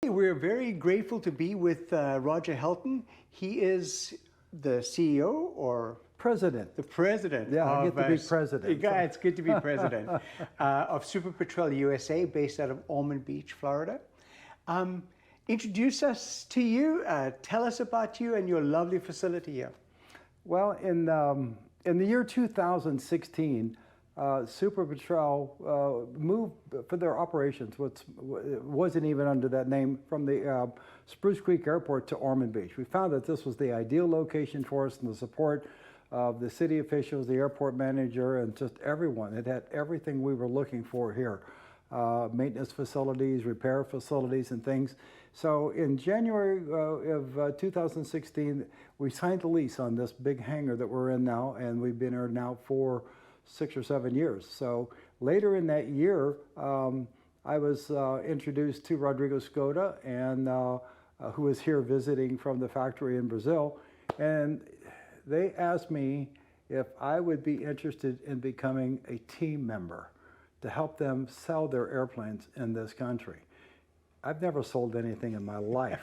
We're very grateful to be with Roger Helton. He is the CEO or President. the president. Yeah, I of, get to be president. Yeah, it's good to be president of Super Petrel USA, based out of Almond Beach, Florida. Introduce us to you. Tell us about you and your lovely facility here. Well, in the year 2016, Super Petrel moved for their operations, which wasn't even under that name, from the Spruce Creek Airport to Ormond Beach. We found that this was the ideal location for us, and the support of the city officials, the airport manager, and just everyone. It had everything we were looking for here. Maintenance facilities, repair facilities, and things. So in January of 2016, we signed the lease on this big hangar that we're in now, and we've been here now for 6 or 7 years. So later in that year, I was introduced to Rodrigo Skoda, and who was here visiting from the factory in Brazil, and they asked me if I would be interested in becoming a team member to help them sell their airplanes in this country. I've never sold anything in my life.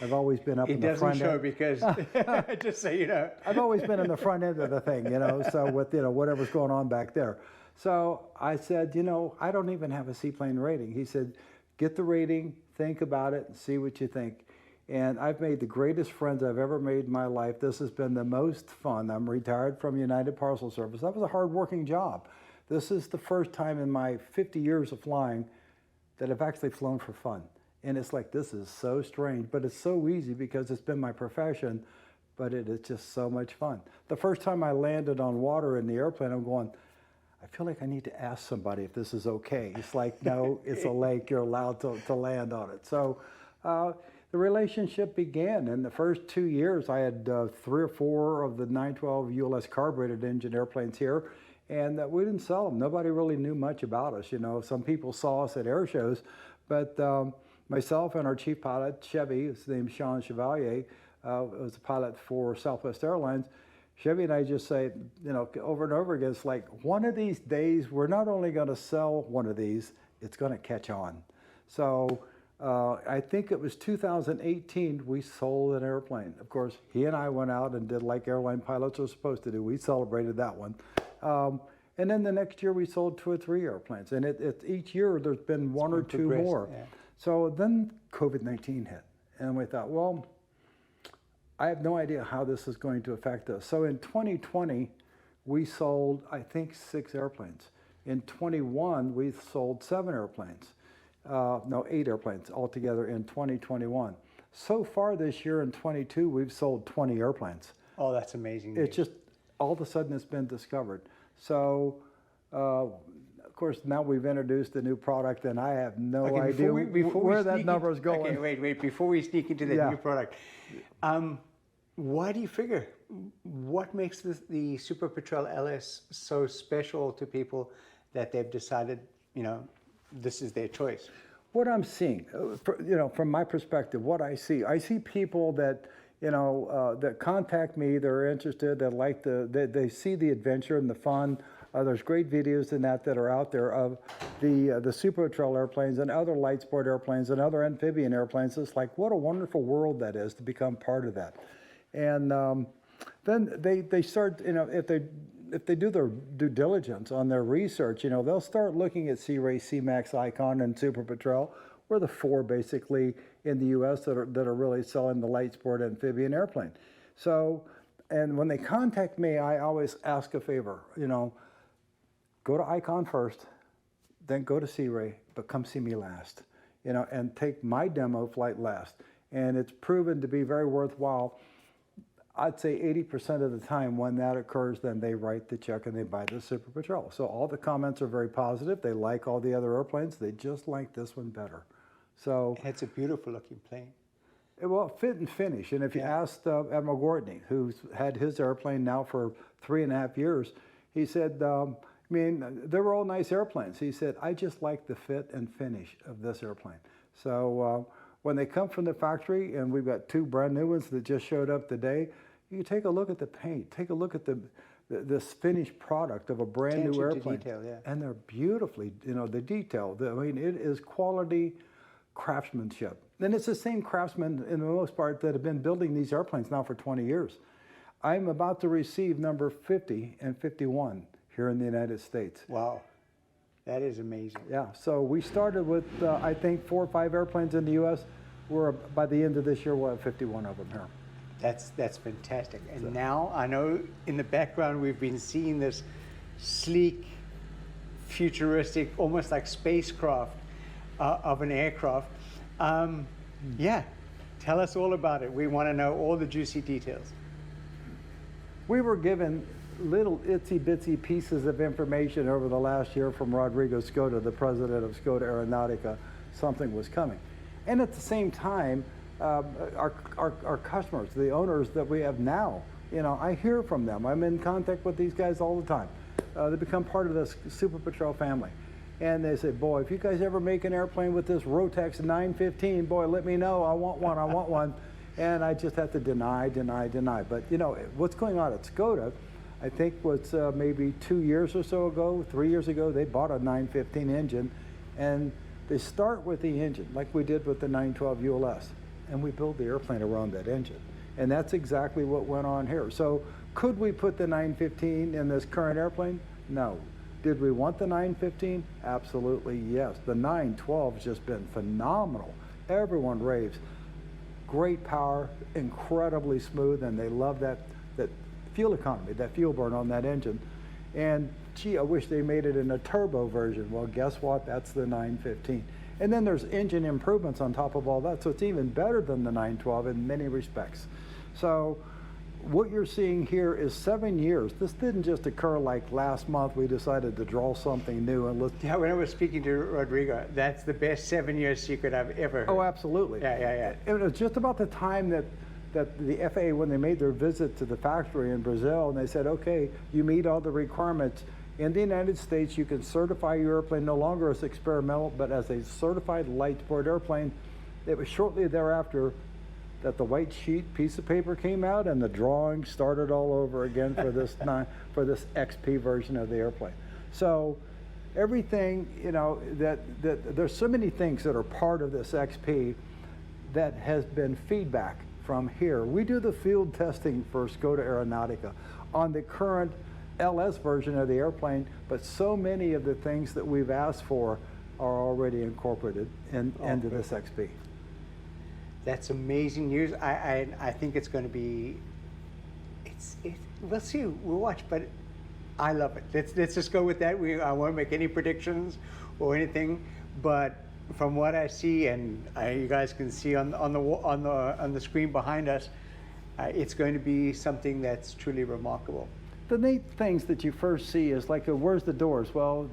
I've always been up in the front end. It doesn't show because, just so you know. I've always been in the front end of the thing, so with, whatever's going on back there. So I said, I don't even have a seaplane rating. He said, get the rating, think about it, and see what you think. And I've made the greatest friends I've ever made in my life. This has been the most fun. I'm retired from United Parcel Service. That was a hard-working job. This is the first time in my 50 years of flying that I've actually flown for fun. And it's like, this is so strange, but it's so easy because it's been my profession, but it is just so much fun. The first time I landed on water in the airplane, I'm going, I feel like I need to ask somebody if this is okay. It's like, no, it's a lake, you're allowed to land on it. So the relationship began. In the first 2 years, I had 3 or 4 of the 912 ULS carbureted engine airplanes here, and we didn't sell them. Nobody really knew much about us. Some people saw us at air shows, but myself and our chief pilot, Chevy, his name's Sean Chevalier, was a pilot for Southwest Airlines. Chevy and I just say, over and over again, it's like, one of these days, we're not only going to sell one of these, it's going to catch on. So I think it was 2018, we sold an airplane. Of course, he and I went out and did like airline pilots are supposed to do. We celebrated that one. And then the next year we sold 2 or 3 airplanes. And each year there's been one or two more. Yeah. So then COVID-19 hit. And we thought, well, I have no idea how this is going to affect us. So in 2020, we sold, I think, 6 airplanes. In 21, we sold 7 airplanes. 8 airplanes altogether in 2021. So far this year in 22, we've sold 20 airplanes. Oh, that's amazing. It's just, all of a sudden it's been discovered. So, of course, now we've introduced a new product, and I have no idea where that number is going. Okay, wait. Before we sneak into the new product, why do you figure? What makes the Super Petrel LS so special to people that they've decided, this is their choice? What I'm seeing, from my perspective, what I see people that, that contact me, they're interested, they see the adventure and the fun. There's great videos in that are out there of the Super Petrel airplanes and other light sport airplanes and other amphibian airplanes. It's like, what a wonderful world that is to become part of that. And then they start, if they do their due diligence on their research, they'll start looking at Sea Ray, C-Max, Icon, and Super Petrel. We're the 4 basically in the U.S. that are really selling the light sport amphibian airplane. So, and when they contact me, I always ask a favor, go to Icon first, then go to Sea Ray, but come see me last, and take my demo flight last. And it's proven to be very worthwhile. I'd say 80% of the time when that occurs, then they write the check and they buy the Super Petrel. So all the comments are very positive. They like all the other airplanes. They just like this one better. So it's a beautiful looking plane. Well, fit and finish. And if you asked Admiral Gortney, who's had his airplane now for 3.5 years, he said, they were all nice airplanes. He said, I just like the fit and finish of this airplane. So when they come from the factory, and we've got 2 brand new ones that just showed up today, you take a look at the paint, take a look at this finished product of a brand new airplane. Detail, yeah. And they're beautifully, the detail. It is craftsmanship. And it's the same craftsmen, in the most part, that have been building these airplanes now for 20 years. I'm about to receive number 50 and 51 here in the United States. Wow, that is amazing. Yeah, so we started with, I think, 4 or 5 airplanes in the U.S. By the end of this year, we'll have 51 of them here. That's fantastic. And now I know in the background we've been seeing this sleek, futuristic, almost like spacecraft of an aircraft. Yeah, tell us all about it. We want to know all the juicy details. We were given little itsy bitsy pieces of information over the last year from Rodrigo Skoda, the president of Skoda Aeronautica. Something was coming. And at the same time, our customers, the owners that we have now, you know, I hear from them. I'm in contact with these guys all the time. They become part of the Super Petrel family. And they say, boy, if you guys ever make an airplane with this Rotex 915, boy, let me know. I want one, I want one. And I just have to deny. But, you know, what's going on at Skoda, I think was maybe 2 years or so ago, 3 years ago, they bought a 915 engine. And they start with the engine, like we did with the 912 ULS. And we build the airplane around that engine. And that's exactly what went on here. So could we put the 915 in this current airplane? No. Did we want the 915? Absolutely, yes. The 912 has just been phenomenal. Everyone raves. Great power, incredibly smooth, and they love that fuel economy, that fuel burn on that engine. And gee, I wish they made it in a turbo version. Well, guess what? That's the 915. And then there's engine improvements on top of all that, so it's even better than the 912 in many respects. So what you're seeing here is 7 years. This didn't just occur like last month. We decided to draw something new and let's. Yeah, when I was speaking to Rodrigo, that's the best 7-year secret I've ever heard. Oh, absolutely. Yeah. It was just about the time that the FAA, when they made their visit to the factory in Brazil, and they said, okay, you meet all the requirements. In the United States, you can certify your airplane no longer as experimental, but as a certified light sport airplane. It was shortly thereafter that the white sheet piece of paper came out and the drawing started all over again for this for this XP version of the airplane. So everything, you know, that there's so many things that are part of this XP that has been feedback from here. We do the field testing for Skoda Aeronautica on the current LS version of the airplane, but so many of the things that we've asked for are already incorporated into this XP. That's amazing news. I think it's going to be, we'll see, we'll watch, but I love it. Let's just go with that. I won't make any predictions or anything, but from what I see, and you guys can see on the screen behind us, it's going to be something that's truly remarkable. The neat things that you first see is like, where's the doors? Well,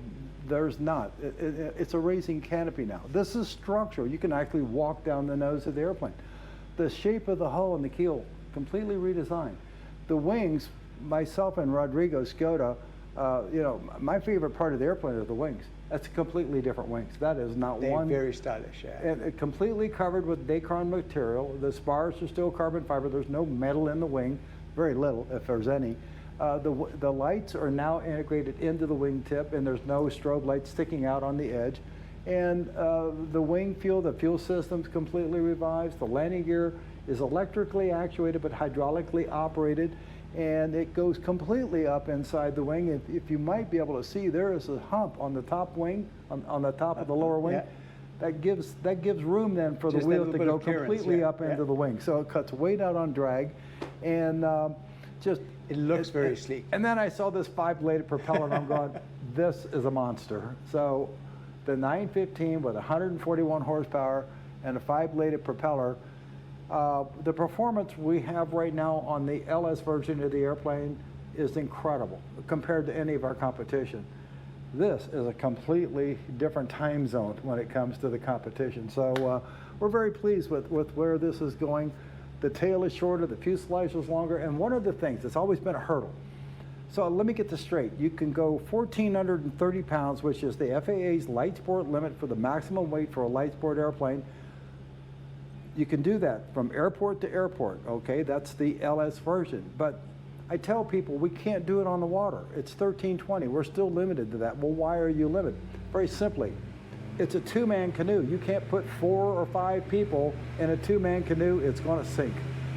there's not. It's a raising canopy now. This is structural. You can actually walk down the nose of the airplane. The shape of the hull and the keel, completely redesigned. The wings, myself and Rodrigo Skoda, you know, my favorite part of the airplane are the wings. That's completely different wings. That is not one. They're very stylish, yeah. And completely covered with Dacron material. The spars are still carbon fiber. There's no metal in the wing, very little, if there's any. The lights are now integrated into the wingtip, and there's no strobe lights sticking out on the edge. And the wing fuel, the fuel system's completely revised. The landing gear is electrically actuated but hydraulically operated, and it goes completely up inside the wing. If you might be able to see, there is a hump on the top wing, on the top of the lower wing. Yeah. That gives room then for the wheel to go completely up into the wing. So it cuts way down on drag, and it looks very sleek. And then I saw this 5-bladed propeller, and I'm going, this is a monster. So the 915 with 141 horsepower and a 5-bladed propeller, the performance we have right now on the LS version of the airplane is incredible compared to any of our competition. This is a completely different time zone when it comes to the competition. So we're very pleased with where this is going. The tail is shorter, the fuselage is longer, and one of the things, it's always been a hurdle. So let me get this straight. You can go 1,430 pounds, which is the FAA's light sport limit for the maximum weight for a light sport airplane. You can do that from airport to airport, okay? That's the LS version. But I tell people we can't do it on the water. It's 1320. We're still limited to that. Well, why are you limited? Very simply, it's a two-man canoe. You can't put 4 or 5 people in a two-man canoe. It's going to sink.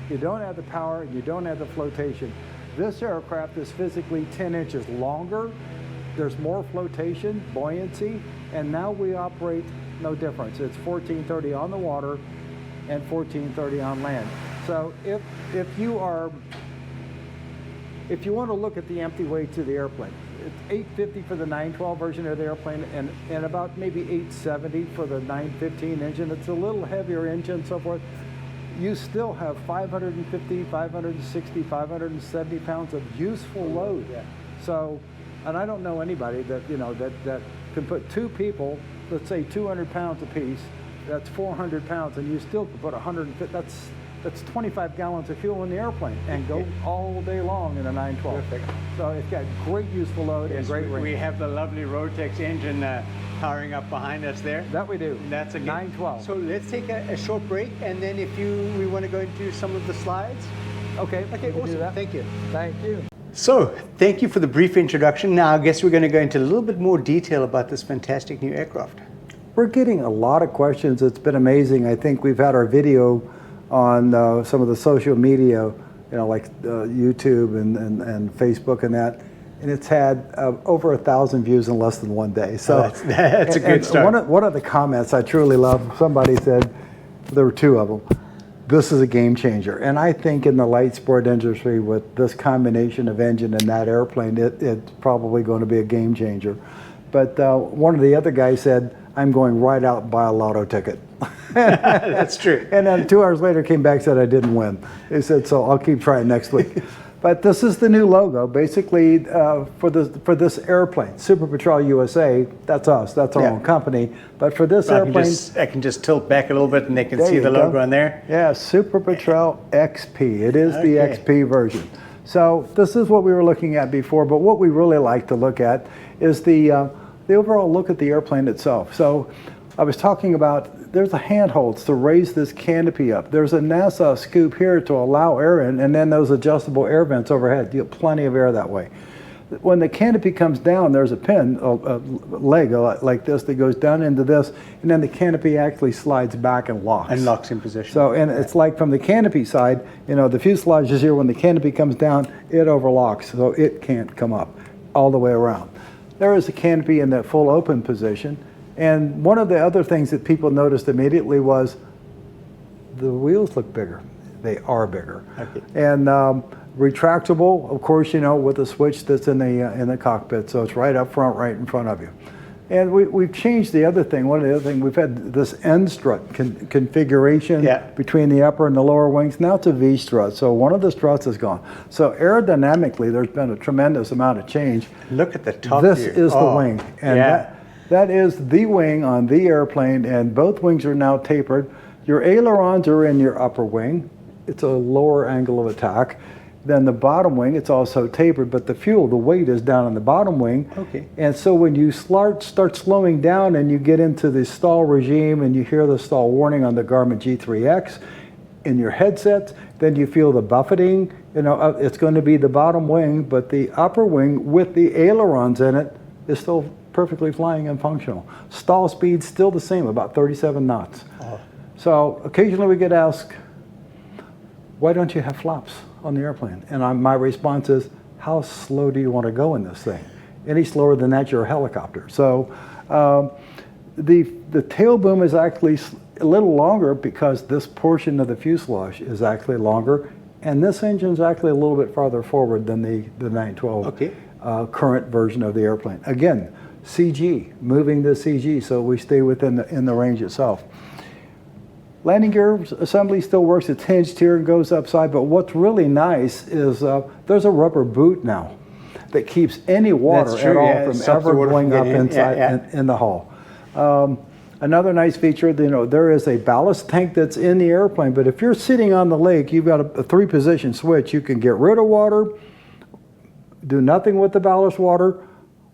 You don't have the power, and you don't have the flotation. This aircraft is physically 10 inches longer. There's more flotation, buoyancy, and now we operate no difference. It's 1430 on the water and 1430 on land. So if you want to look at the empty weight to the airplane, it's 850 for the 912 version of the airplane and about maybe 870 for the 915 engine. It's a little heavier engine, so forth. You still have 550, 560, 570 pounds of useful load. Yeah. So, and I don't know anybody that, you know, that can put 2 people, let's say 200 pounds apiece, that's 400 pounds, and you still can put 150, that's 25 gallons of fuel in the airplane and go all day long in a 912. Perfect. So it's got great useful load and great range. We have the lovely Rotex engine powering up behind us there. That we do. That's a 912. So let's take a short break, and then we want to go into some of the slides. Okay. Okay, awesome. Thank you. Thank you. So, thank you for the brief introduction. Now, I guess we're going to go into a little bit more detail about this fantastic new aircraft. We're getting a lot of questions. It's been amazing. I think we've had our video on some of the social media, you know, like YouTube and Facebook and that, and it's had over 1,000 views in less than 1 day. So that's a good start. One of the comments I truly love, somebody said, there were 2 of them, this is a game changer. And I think in the light sport industry with this combination of engine and that airplane, it's probably going to be a game changer. But one of the other guys said, I'm going right out and buy a lotto ticket. That's true. And then 2 hours later came back and said I didn't win. He said, so I'll keep trying next week. But this is the new logo, basically for this airplane, Super Petrel USA. That's us. That's our own company. But for this airplane, I can just tilt back a little bit, and they can see the logo on there. Yeah, Super Petrel XP. It is the XP version. So this is what we were looking at before. But what we really like to look at is the overall look at the airplane itself. So I was talking about there's a handholds to raise this canopy up. There's a NASA scoop here to allow air in, and then those adjustable air vents overhead. You get plenty of air that way. When the canopy comes down, there's a pin, a leg like this that goes down into this, and then the canopy actually slides back and locks. And locks in position. So, and it's like from the canopy side, you know, the fuselage is here. When the canopy comes down, it overlocks, so it can't come up all the way around. There is a canopy in that full open position. And one of the other things that people noticed immediately was the wheels look bigger. They are bigger. Okay. And retractable, of course, you know, with a switch that's in the cockpit, so it's right up front, right in front of you. And we've changed the other thing. One of the other things, we've had this end strut configuration between the upper and the lower wings. Now it's a V strut, so one of the struts is gone. So aerodynamically, there's been a tremendous amount of change. Look at the top This here. is the wing. And that is the wing on the airplane, and both wings are now tapered. Your ailerons are in your upper wing. It's a lower angle of attack. Then the bottom wing, it's also tapered, but the fuel, the weight is down on the bottom wing. Okay. And so when you start slowing down and you get into the stall regime and you hear the stall warning on the Garmin G3X in your headset, then you feel the buffeting. You know, it's going to be the bottom wing, but the upper wing with the ailerons in it is still perfectly flying and functional. Stall speed still the same, about 37 knots. Oh. So occasionally we get asked, why don't you have flaps on the airplane? And my response is, how slow do you want to go in this thing? Any slower than that, you're a helicopter. So the tail boom is actually a little longer because this portion of the fuselage is actually longer, and this engine is actually a little bit farther forward than the 912 current version of the airplane. Again, CG, moving the CG so we stay within the range itself. Landing gear assembly still works. It's hinged here and goes upside, but what's really nice is there's a rubber boot now that keeps any water at all from ever going up inside in the hull. Another nice feature, you know, there is a ballast tank that's in the airplane, but if you're sitting on the lake, you've got a 3-position switch. You can get rid of water, do nothing with the ballast water,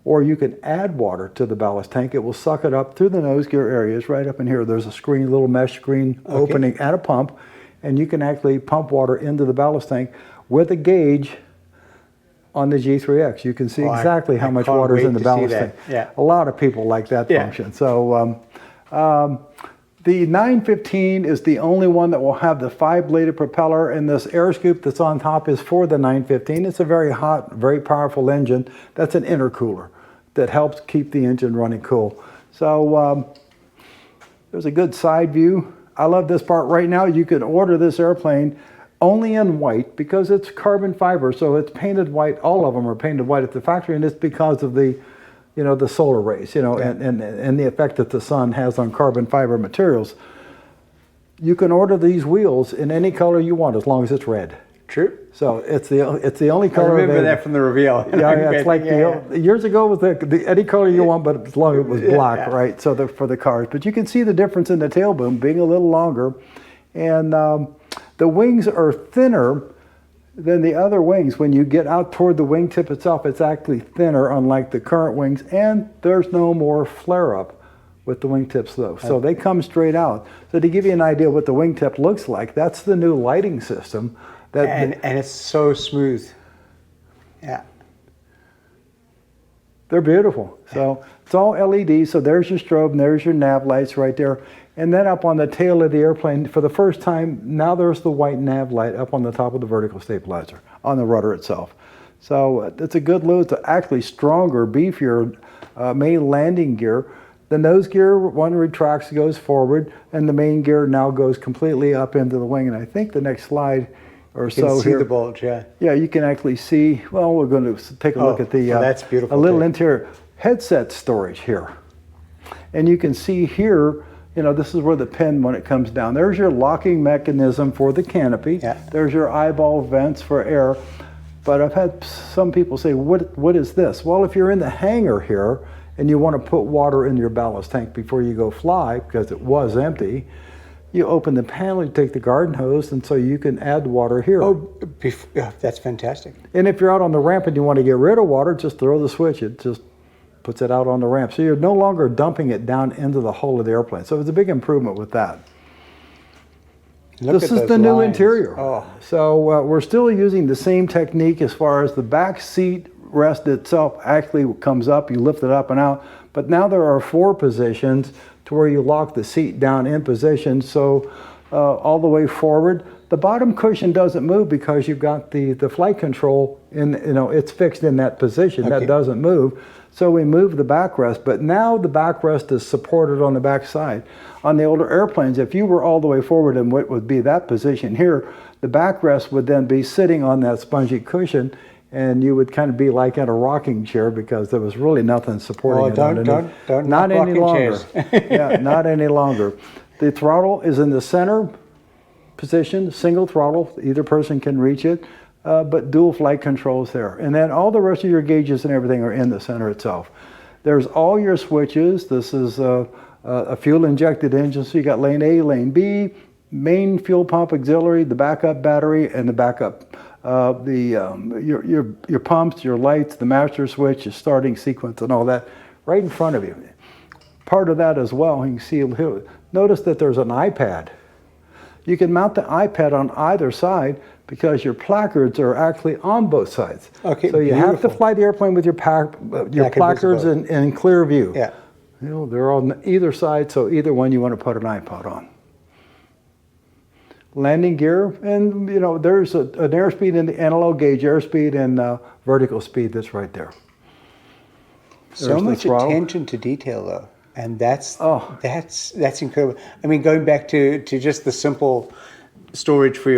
or you can add water to the ballast tank. It will suck it up through the nose gear areas right up in here. There's a screen, little mesh screen opening at a pump, and you can actually pump water into the ballast tank with a gauge on the G3X. You can see Oh, exactly how much can't water is wait in the to see ballast that. tank. Yeah. A lot of people like that Yeah. function. So the 915 is the only one that will have the 5-bladed propeller, and this air scoop that's on top is for the 915. It's a very hot, very powerful engine. That's an intercooler that helps keep the engine running cool. So there's a good side view. I love this part. Right now, you can order this airplane only in white because it's carbon fiber, so it's painted white. All of them are painted white at the factory, and it's because of the, the solar rays, and the effect that the sun has on carbon fiber materials. You can order these wheels in any color you want as long as it's red. True. So it's the only color. I remember that from the reveal. Yeah, it's like years ago with the any color you want, but as long as it was black, right? So for the cars, but you can see the difference in the tail boom being a little longer, and the wings are thinner than the other wings. When you get out toward the wingtip itself, it's actually thinner, unlike the current wings, and there's no more flare up with the wingtips though. So they come straight out. So to give you an idea what the wingtip looks like, that's the new lighting system. And it's so smooth. Yeah. They're beautiful. So it's all LED. So there's your strobe and there's your nav lights right there. And then up on the tail of the airplane, for the first time, now there's the white nav light up on the top of the vertical stabilizer on the rudder itself. So it's a good load. It's actually stronger, beefier main landing gear. The nose gear, one retracts, goes forward, and the main gear now goes completely up into the wing. And I think the next slide or so here. You can see the bulge, yeah. Yeah, you can actually see, well, we're going to take a look at the that's beautiful, a little too. interior headset storage here. And you can see here, this is where the pin, when it comes down. There's your locking mechanism for the canopy. Yeah. There's your eyeball vents for air. But I've had some people say, what is this? Well, if you're in the hangar here and you want to put water in your ballast tank before you go fly, because it was empty, you open the panel, you take the garden hose, and so you can add water here. Oh, that's fantastic. And if you're out on the ramp and you want to get rid of water, just throw the switch. It just puts it out on the ramp. So you're no longer dumping it down into the hull of the airplane. So it's a big improvement with that. This is the new interior. Oh. So we're still using the same technique as far as the back seat rest itself actually comes up. You lift it up and out. But now there are 4 positions to where you lock the seat down in position. So all the way forward. The bottom cushion doesn't move because you've got the flight control in, it's fixed in that position. Okay. That doesn't move. So we move the backrest, but now the backrest is supported on the back side. On the older airplanes, if you were all the way forward in what would be that position here, the backrest would then be sitting on that spongy cushion, and you would kind of be like in a rocking chair because there was really nothing supporting it underneath. Don't not any longer. chairs. Yeah, not any longer. The throttle is in the center position, single throttle. Either person can reach it. But dual flight controls there. And then all the rest of your gauges and everything are in the center itself. There's all your switches. This is a fuel-injected engine, so you got lane A, lane B, main fuel pump auxiliary, the backup battery, and the backup, your pumps, your lights, the master switch, your starting sequence, and all that right in front of you. Part of that as well, you can see here. Notice that there's an iPad. You can mount the iPad on either side because your placards are actually on both sides. Okay, so you have to fly the airplane with your placards in clear view. Yeah. They're on either side, so either one you want to put an iPod on. Landing gear, and there's an airspeed in the analog gauge airspeed and vertical speed that's right there. So much attention to detail, though, and that's incredible. I mean, going back to just the simple storage for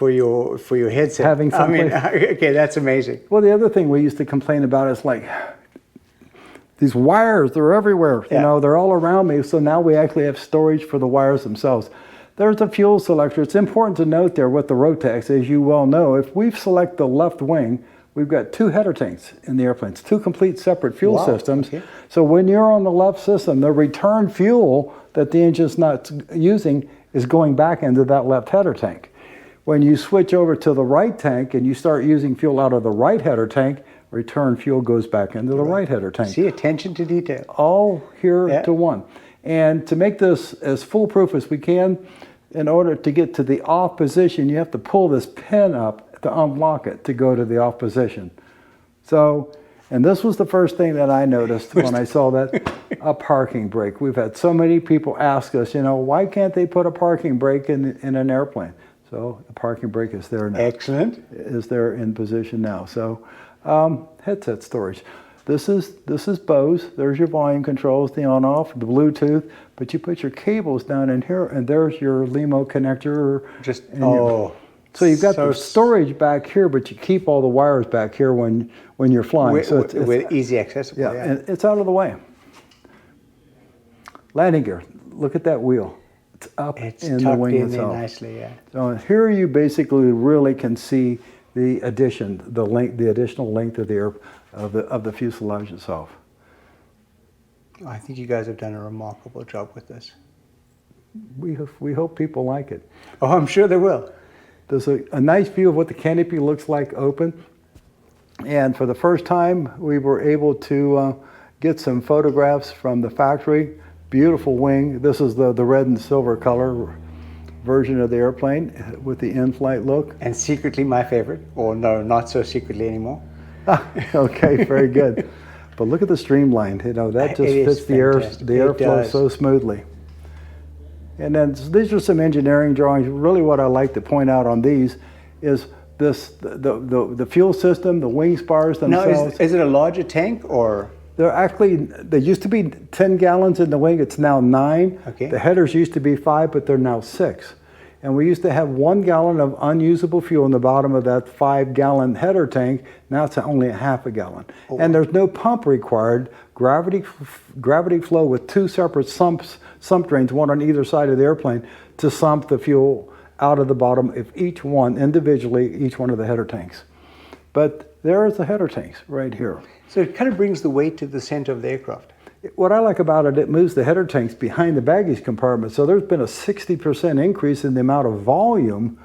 your headset. Having some okay, that's amazing. Well, the other thing we used to complain about is like these wires, they're everywhere. Yeah. They're all around me. So now we actually have storage for the wires themselves. There's a fuel selector. It's important to note there with the Rotex, as you well know, if we select the left wing, we've got 2 header tanks in the airplanes, 2 complete separate fuel systems. Okay. So when you're on the left system, the return fuel that the engine's not using is going back into that left header tank. When you switch over to the right tank and you start using fuel out of the right header tank, return fuel goes back into the right header tank. See, attention to detail. All here to one. And to make this as foolproof as we can, in order to get to the off position, you have to pull this pin up to unlock it to go to the off position. So, and this was the first thing that I noticed when I saw that, a parking brake. We've had so many people ask us, why can't they put a parking brake in an airplane? So the parking brake is there now. Excellent. Is there in position now. So headset storage. This is Bose. There's your volume controls, the on-off, the Bluetooth. But you put your cables down in here, and there's your Limo connector. So you've got the storage back here, but you keep all the wires back here when you're flying. With easy accessible. Yeah, and it's out of the way. Landing gear. Look at that wheel. It's up in the wing itself. There nicely, yeah. So here you basically really can see the addition, the additional length of the fuselage itself. I think you guys have done a remarkable job with this. We hope people like it. Oh, I'm sure they will. There's a nice view of what the canopy looks like open. And for the first time, we were able to get some photographs from the factory. Beautiful wing. This is the red and silver color version of the airplane with the in-flight look. And secretly my favorite, or no, not so secretly anymore. Okay, very good. But look at the streamline. That just fits the airflow so smoothly. And then these are some engineering drawings. Really, what I like to point out on these is the fuel system, the wing spars themselves. Now, is it a larger tank or? They used to be 10 gallons in the wing. It's now 9. Okay. The headers used to be 5, but they're now 6. And we used to have 1 gallon of unusable fuel in the bottom of that 5-gallon header tank. Now it's only a half a gallon. Oh. And there's no pump required. Gravity flow with 2 separate sump drains, one on either side of the airplane, to sump the fuel out of the bottom of each one individually, each one of the header tanks. But there's the header tanks right here. So it kind of brings the weight to the center of the aircraft. What I like about it, it moves the header tanks behind the baggage compartment. So there's been a 60% increase in the amount of volume.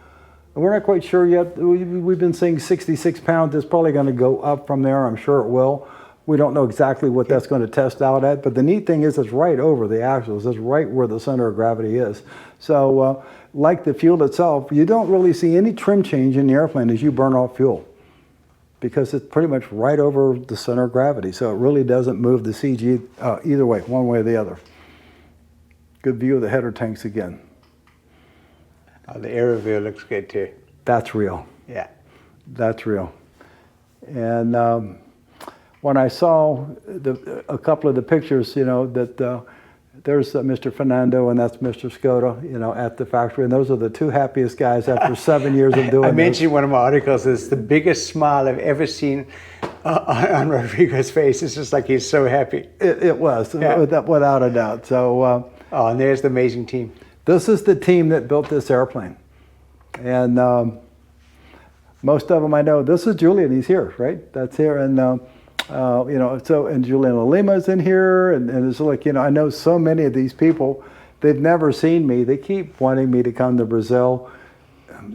And we're not quite sure yet. We've been seeing 66 pounds. It's probably going to go up from there. I'm sure it will. We don't know exactly what that's going to test out at. But the neat thing is it's right over the axles. It's right where the center of gravity is. So like the fuel itself, you don't really see any trim change in the airplane as you burn off fuel, because it's pretty much right over the center of gravity. So it really doesn't move the CG either way, one way or the other. Good view of the header tanks again. Oh, the air view looks good too. That's real. Yeah. That's real. And when I saw a couple of the pictures, that there's Mr. Fernando and that's Mr. Skoda, at the factory. And those are the 2 happiest guys after 7 years of doing this. I mentioned one of my articles is the biggest smile I've ever seen on Rodrigo's face. It's just like he's so happy. It was, yeah. Without a doubt. So, and there's the amazing team. This is the team that built this airplane. And most of them I know. This is Julian. He's here, right? That's here. And and Julian Lima's in here, and it's like, I know so many of these people. They've never seen me. They keep wanting me to come to Brazil,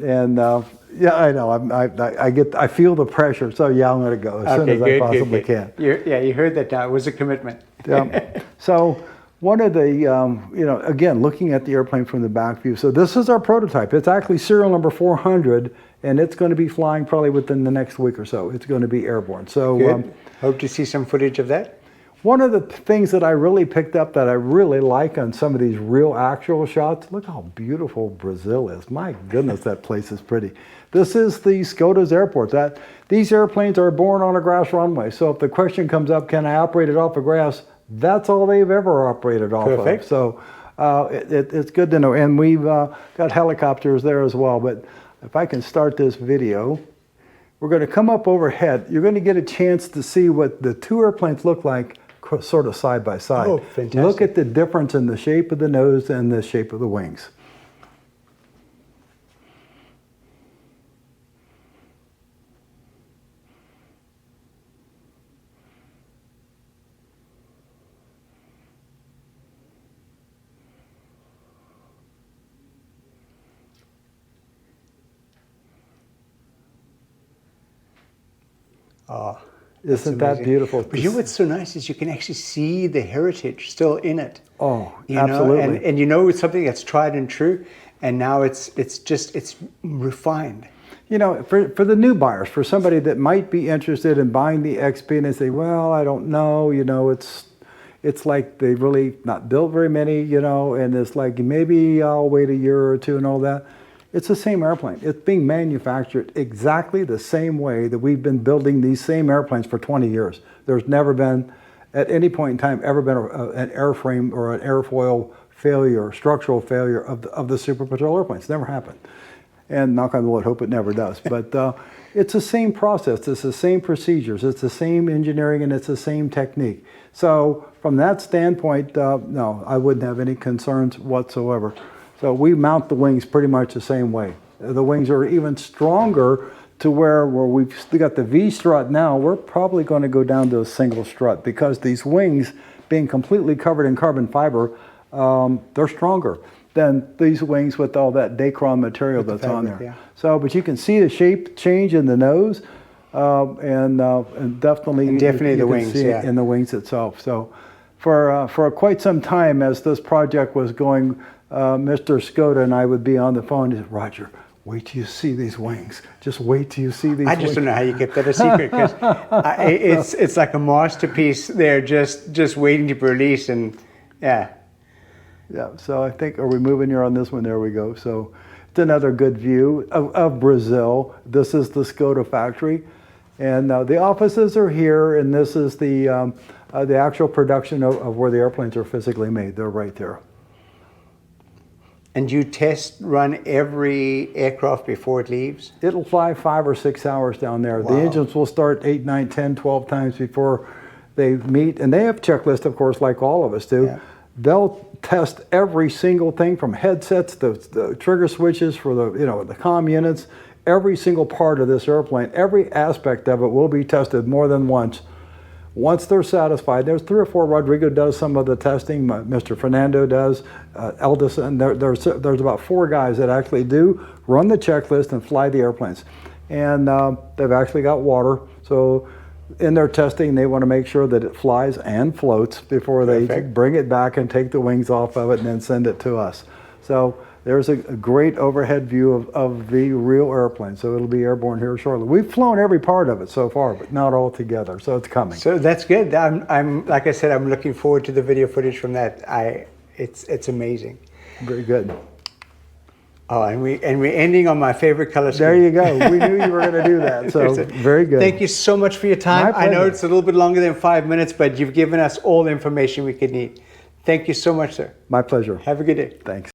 and yeah, I know. I feel the pressure. So yeah, I'm going to go as soon as I possibly can. You heard that now. It was a commitment. Yeah. So one of the again, looking at the airplane from the back view. So this is our prototype. It's actually serial number 400, and it's going to be flying probably within the next week or so. It's going to be airborne. So. Hope to see some footage of that. One of the things that I really picked up that I really like on some of these real actual shots, look how beautiful Brazil is. My goodness, that place is pretty. This is the Skoda's airport. These airplanes are born on a grass runway. So if the question comes up, can I operate it off of grass? That's all they've ever operated off of. So it's good to know. And we've got helicopters there as well. But if I can start this video. We're going to come up overhead. You're going to get a chance to see what the 2 airplanes look like sort of side by side. Oh, fantastic. Look at the difference in the shape of the nose and the shape of the wings. Oh, isn't that beautiful? But what's so nice is you can actually see the heritage still in it. Oh, absolutely. And it's something that's tried and true, and now it's refined. you know, for the new buyers, for somebody that might be interested in buying the XP and they say, well, I don't know, you know, it's like they really not built very many, you know, and it's like maybe I'll wait a year or two and all that. It's the same airplane. It's being manufactured exactly the same way that we've been building these same airplanes for 20 years. There's never been, at any point in time, ever been an airframe or an airfoil failure, structural failure of the Super Petrel airplanes. Never happened. And knock on wood, hope it never does. But it's the same process, it's the same procedures, it's the same engineering, and it's the same technique. So from that standpoint, no, I wouldn't have any concerns whatsoever. So we mount the wings pretty much the same way. The wings are even stronger to where we've got the V strut now, we're probably going to go down to a single strut because these wings, being completely covered in carbon fiber, they're stronger than these wings with all that Dacron material that's on there. Yeah. So, but you can see the shape change in the nose, and definitely the wings, see it in the wings itself. So, for quite some time as this project was going, Mr. Skoda and I would be on the phone. And Roger, wait till you see these wings. Just wait till you see these. I just don't know how you kept that a secret because it's like a masterpiece. They're just waiting to be released, and yeah. Yeah, so I think, are we moving here on this one? There we go. So it's another good view of Brazil. This is the Skoda factory. And the offices are here, and this is the actual production of where the airplanes are physically made. They're right there. And you test run every aircraft before it leaves? It'll fly 5 or 6 hours down there. Wow. The engines will start 8, 9, 10, 12 times before they meet. And they have checklists, of course, like all of us do. Yeah. They'll test every single thing from headsets, the trigger switches for the comm units, every single part of this airplane, every aspect of it will be tested more than once. Once they're satisfied, there's 3 or 4. Rodrigo does some of the testing. Mr. Fernando does. Eldison. There's about 4 guys that actually do run the checklist and fly the airplanes, and they've actually got water. So in their testing, they want to make sure that it flies and floats before they bring it back and take the wings off of it and then send it to us. So there's a great overhead view of the real airplane. So it'll be airborne here shortly. We've flown every part of it so far, but not all together. So it's coming. So that's good. I'm like I said, I'm looking forward to the video footage from that. It's amazing. Very good. Oh, and we're ending on my favorite color scheme. There you go. We knew you were going to do that. So very good. Thank you so much for your time. I know it's a little bit longer than 5 minutes, but you've given us all the information we could need. Thank you so much, sir. My pleasure. Have a good day. Thanks.